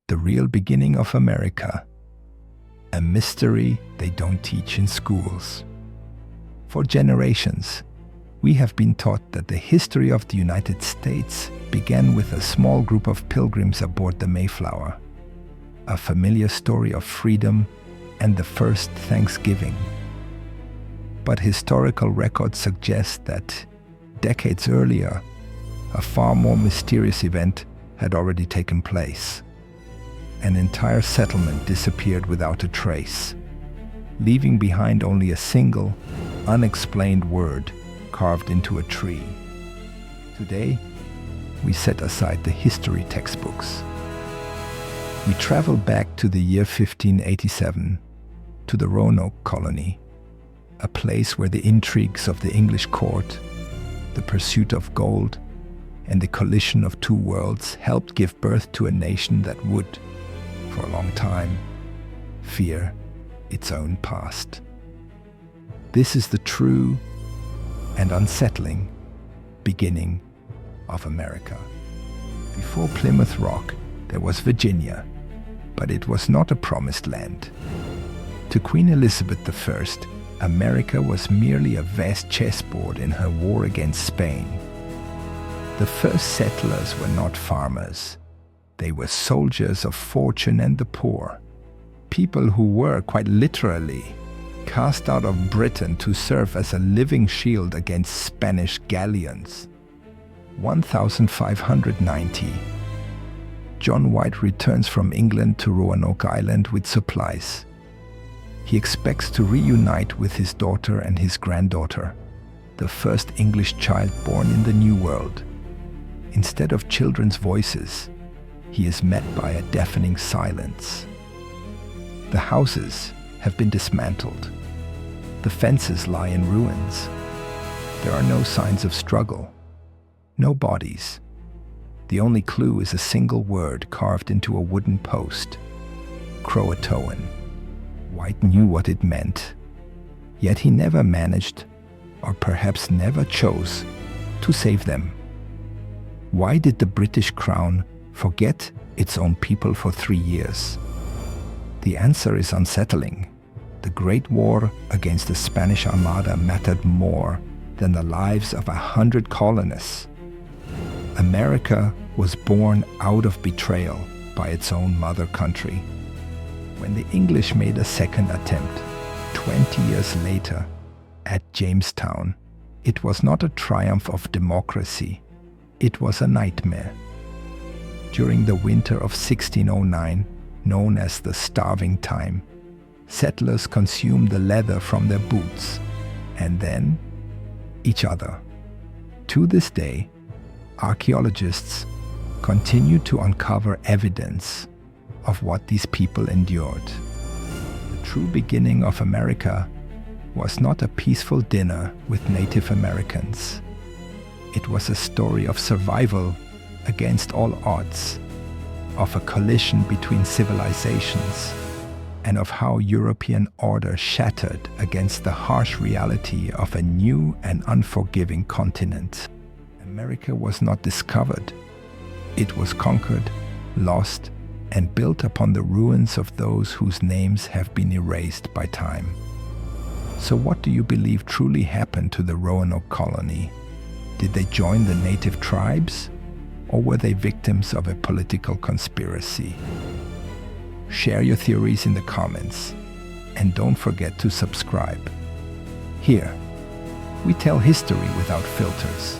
the real beginning of America. A mystery they don't teach in schools. For generations, we have been taught that the history of the United States began with a small group of pilgrims aboard the Mayflower, a familiar story of freedom and the first Thanksgiving. But historical records suggest that decades earlier, a far more mysterious event had already taken place. An entire settlement disappeared without a trace, leaving behind only a single, unexplained word carved into a tree. Today, we set aside the history textbooks. We travel back to the year 1587, to the Roanoke colony, a place where the intrigues of the English court, the pursuit of gold, and the collision of two worlds helped give birth to a nation that would, for a long time, fear its own past. This is the true and unsettling beginning of America. Before Plymouth Rock, there was Virginia, but it was not a promised land. To Queen Elizabeth I, America was merely a vast chessboard in her war against Spain. The first settlers were not farmers. They were soldiers of fortune and the poor, people who were, quite literally, cast out of Britain to serve as a living shield against Spanish galleons. 1590. John White returns from England to Roanoke Island with supplies. He expects to reunite with his daughter and his granddaughter, the first English child born in the New World. Instead of children's voices, he is met by a deafening silence. The houses have been dismantled. The fences lie in ruins. There are no signs of struggle. No bodies. The only clue is a single word carved into a wooden post: CROATOAN. White knew what it meant, yet he never managed, or perhaps never chose, to save them. Why did the British Crown forget its own people for 3 years? The answer is unsettling. The Great War against the Spanish Armada mattered more than the lives of 100 colonists. America was born out of betrayal by its own mother country. When the English made a second attempt, 20 years later, at Jamestown, it was not a triumph of democracy. It was a nightmare. During the winter of 1609, known as the Starving Time, settlers consumed the leather from their boots, and then each other. To this day, archaeologists continue to uncover evidence of what these people endured. The true beginning of America was not a peaceful dinner with Native Americans. It was a story of survival against all odds, of a collision between civilizations, and of how European order shattered against the harsh reality of a new and unforgiving continent. America was not discovered. It was conquered, lost, and built upon the ruins of those whose names have been erased by time. So what do you believe truly happened to the Roanoke colony? Did they join the native tribes, or were they victims of a political conspiracy? Share your theories in the comments, and don't forget to subscribe. Here, we tell history without filters.